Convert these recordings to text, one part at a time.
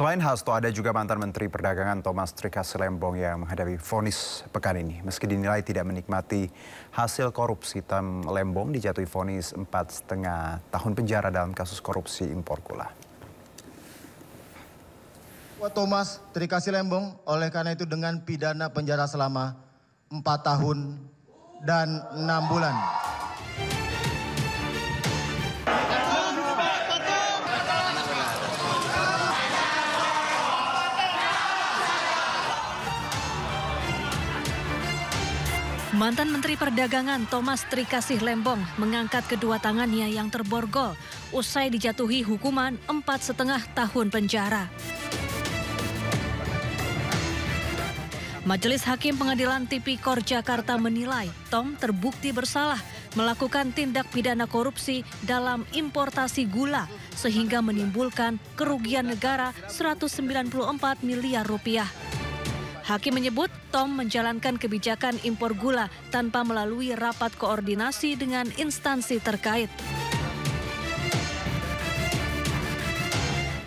Selain Hasto, ada juga mantan Menteri Perdagangan Thomas Trikasi Lembong yang menghadapi vonis pekan ini. Meski dinilai tidak menikmati hasil korupsi, Tom Lembong dijatuhi vonis 4,5 tahun penjara dalam kasus korupsi impor gula. Thomas Trikasi Lembong oleh karena itu dengan pidana penjara selama 4 tahun dan 6 bulan. Mantan Menteri Perdagangan Thomas Trikasi Lembong mengangkat kedua tangannya yang terborgol usai dijatuhi hukuman 4,5 tahun penjara. Majelis Hakim Pengadilan Tipikor Jakarta menilai Tom terbukti bersalah melakukan tindak pidana korupsi dalam importasi gula sehingga menimbulkan kerugian negara 194 miliar rupiah. Hakim menyebut Tom menjalankan kebijakan impor gula tanpa melalui rapat koordinasi dengan instansi terkait.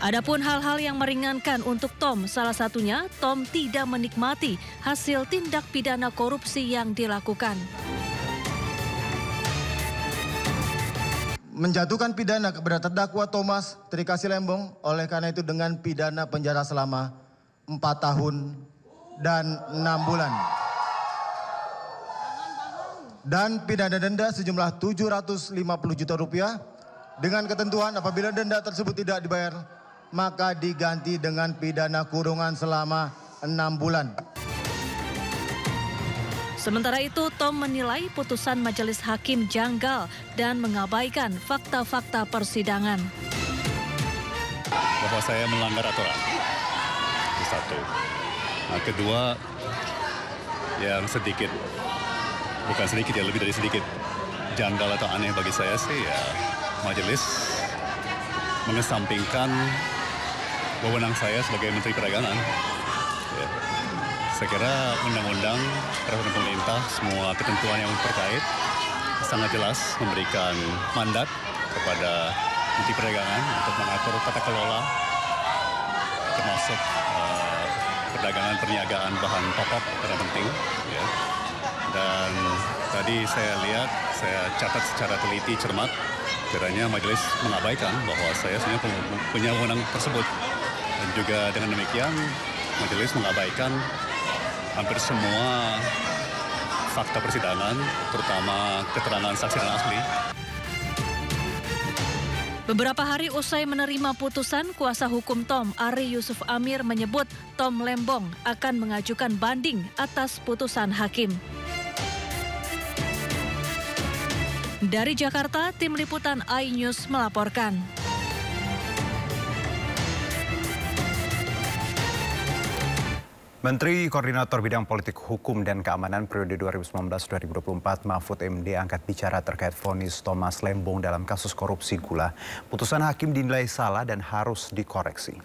Adapun hal-hal yang meringankan untuk Tom, salah satunya Tom tidak menikmati hasil tindak pidana korupsi yang dilakukan. Menjatuhkan pidana kepada terdakwa Thomas Trikasi Lembong oleh karena itu dengan pidana penjara selama 4 tahun dan 6 bulan. Dan pidana denda sejumlah 750 juta rupiah dengan ketentuan apabila denda tersebut tidak dibayar maka diganti dengan pidana kurungan selama 6 bulan. Sementara itu, Tom menilai putusan majelis hakim janggal dan mengabaikan fakta-fakta persidangan. Bahwa saya melanggar aturan, itu satu. Nah, kedua, yang sedikit, bukan sedikit ya, lebih dari sedikit janggal atau aneh bagi saya sih ya majelis mengesampingkan wewenang saya sebagai Menteri Perdagangan. Ya. Saya kira undang-undang, peraturan pemerintah, semua ketentuan yang terkait sangat jelas memberikan mandat kepada Menteri Perdagangan untuk mengatur tata kelola termasuk perdagangan perniagaan bahan pokok yang penting. Ya. Dan tadi saya lihat, saya catat secara teliti, cermat, kiranya majelis mengabaikan bahwa saya sebenarnya punya wewenang tersebut. Dan juga dengan demikian, majelis mengabaikan hampir semua fakta persidangan, terutama keterangan saksi dan ahli. Beberapa hari usai menerima putusan, kuasa hukum Tom, Ari Yusuf Amir, menyebut Tom Lembong akan mengajukan banding atas putusan hakim. Dari Jakarta, Tim Liputan iNews melaporkan. Menteri Koordinator Bidang Politik Hukum dan Keamanan periode 2019-2024 Mahfud MD angkat bicara terkait vonis Thomas Lembong dalam kasus korupsi gula. Putusan hakim dinilai salah dan harus dikoreksi.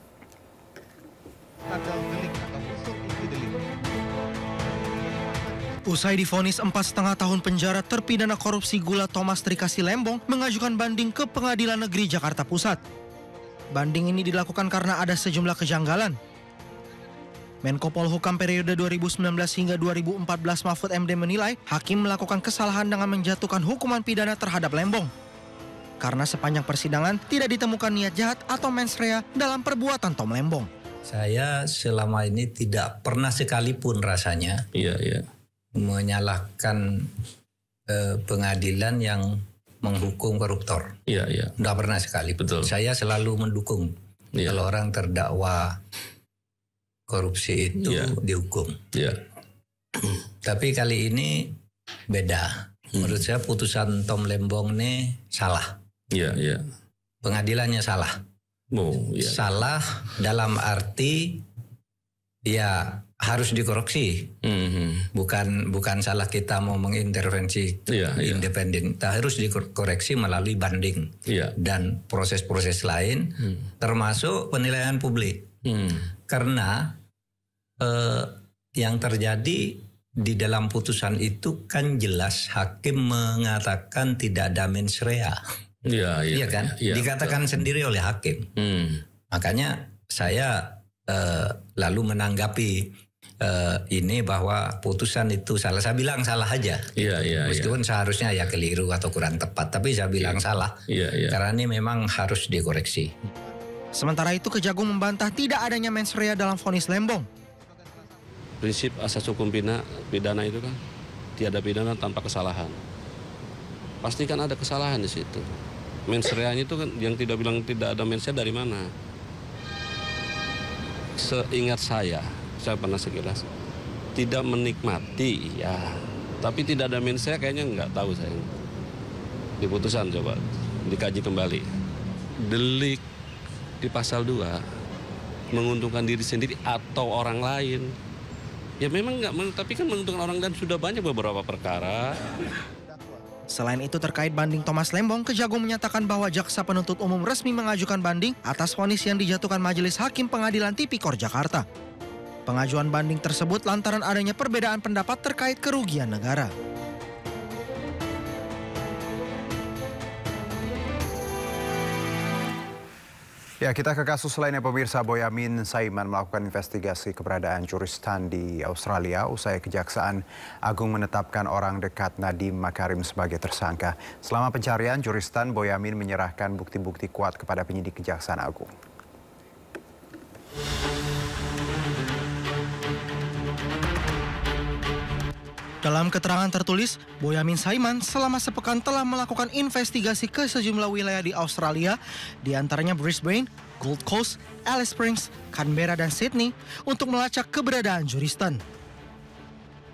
Usai divonis 4,5 tahun penjara, terpidana korupsi gula Thomas Trikasi Lembong mengajukan banding ke Pengadilan Negeri Jakarta Pusat. Banding ini dilakukan karena ada sejumlah kejanggalan. Menko Polhukam periode 2019 hingga 2014 Mahfud MD menilai hakim melakukan kesalahan dengan menjatuhkan hukuman pidana terhadap Lembong. Karena sepanjang persidangan tidak ditemukan niat jahat atau mens rea dalam perbuatan Tom Lembong. Saya selama ini tidak pernah sekalipun rasanya menyalahkan pengadilan yang menghukum koruptor. Tidak pernah sekali. Betul. Saya selalu mendukung kalau orang terdakwa korupsi itu dihukum. Tapi kali ini beda. Menurut saya putusan Tom Lembong ini salah. Pengadilannya salah. Salah dalam arti ya harus dikoreksi. Bukan salah kita mau mengintervensi independen. Harus dikoreksi melalui banding dan proses-proses lain, termasuk penilaian publik. Karena yang terjadi di dalam putusan itu kan jelas hakim mengatakan tidak ada mens rea. Iya kan? Dikatakan sendiri oleh hakim. Makanya saya lalu menanggapi ini bahwa putusan itu salah. Saya bilang salah aja. Meskipun seharusnya ya keliru atau kurang tepat, tapi saya bilang salah. Karena ini memang harus dikoreksi. Sementara itu Kejagung membantah tidak adanya mens rea dalam vonis Lembong. Prinsip asas hukum pidana itu kan tiada pidana tanpa kesalahan. Pasti kan ada kesalahan di situ. Mens rea-nya itu kan yang tidak bilang tidak ada mens rea dari mana? Seingat saya pernah sekilas tidak menikmati ya, tapi tidak ada mens rea kayaknya nggak tahu saya. Di putusan coba dikaji kembali. Delik di pasal 2 menguntungkan diri sendiri atau orang lain. Ya memang nggak, tapi kan menguntungkan orang dan sudah banyak beberapa perkara. Selain itu terkait banding Thomas Lembong, Kejagung menyatakan bahwa jaksa penuntut umum resmi mengajukan banding atas vonis yang dijatuhkan Majelis Hakim Pengadilan Tipikor Jakarta. Pengajuan banding tersebut lantaran adanya perbedaan pendapat terkait kerugian negara. Ya, kita ke kasus lainnya pemirsa. Boyamin Saiman melakukan investigasi keberadaan Juristan di Australia usai Kejaksaan Agung menetapkan orang dekat Nadiem Makarim sebagai tersangka. Selama pencarian, Juristan Boyamin menyerahkan bukti-bukti kuat kepada penyidik Kejaksaan Agung. Dalam keterangan tertulis, Boyamin Saiman selama sepekan telah melakukan investigasi ke sejumlah wilayah di Australia, di antaranya Brisbane, Gold Coast, Alice Springs, Canberra, dan Sydney untuk melacak keberadaan Juristan.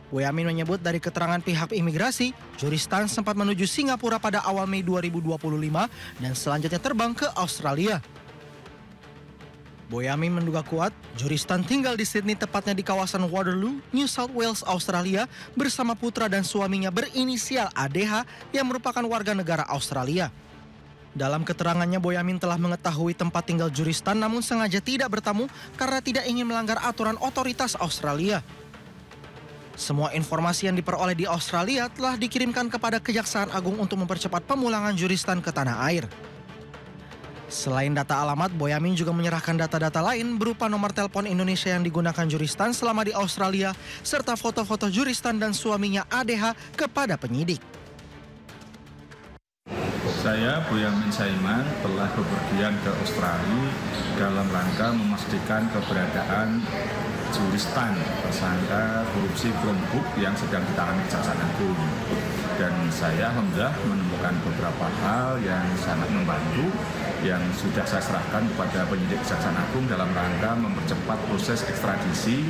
Boyamin menyebut dari keterangan pihak imigrasi, Juristan sempat menuju Singapura pada awal Mei 2025 dan selanjutnya terbang ke Australia. Boyamin menduga kuat Juristan tinggal di Sydney, tepatnya di kawasan Waterloo, New South Wales, Australia, bersama putra dan suaminya berinisial ADH yang merupakan warga negara Australia. Dalam keterangannya, Boyamin telah mengetahui tempat tinggal Juristan namun sengaja tidak bertamu karena tidak ingin melanggar aturan otoritas Australia. Semua informasi yang diperoleh di Australia telah dikirimkan kepada Kejaksaan Agung untuk mempercepat pemulangan Juristan ke tanah air. Selain data alamat, Boyamin juga menyerahkan data-data lain berupa nomor telepon Indonesia yang digunakan Juristan selama di Australia, serta foto-foto Juristan dan suaminya ADH kepada penyidik. Saya, Boyamin Saiman, telah bepergian ke Australia dalam rangka memastikan keberadaan Juristan, tersangka korupsi Chromebook yang sedang ditangani Kejaksaan Agung. Dan saya alhamdulillah menemukan beberapa hal yang sangat membantu yang sudah saya serahkan kepada penyidik Kejaksaan Agung dalam rangka mempercepat proses ekstradisi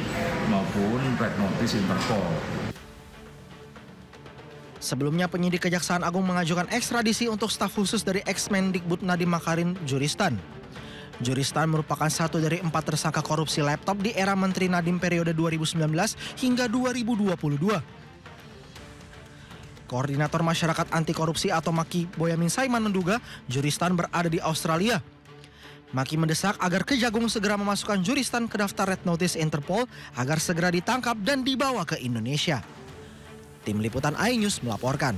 maupun red notice Interpol. Sebelumnya penyidik Kejaksaan Agung mengajukan ekstradisi untuk staf khusus dari Ex-Mendikbud Nadiem Makarim, Juristan. Juristan merupakan satu dari 4 tersangka korupsi laptop di era Menteri Nadiem periode 2019 hingga 2022. Koordinator Masyarakat Anti Korupsi atau MAKI Boyamin Saiman menduga Juristan berada di Australia. MAKI mendesak agar Kejagung segera memasukkan Juristan ke daftar red notice Interpol agar segera ditangkap dan dibawa ke Indonesia. Tim Liputan iNews melaporkan.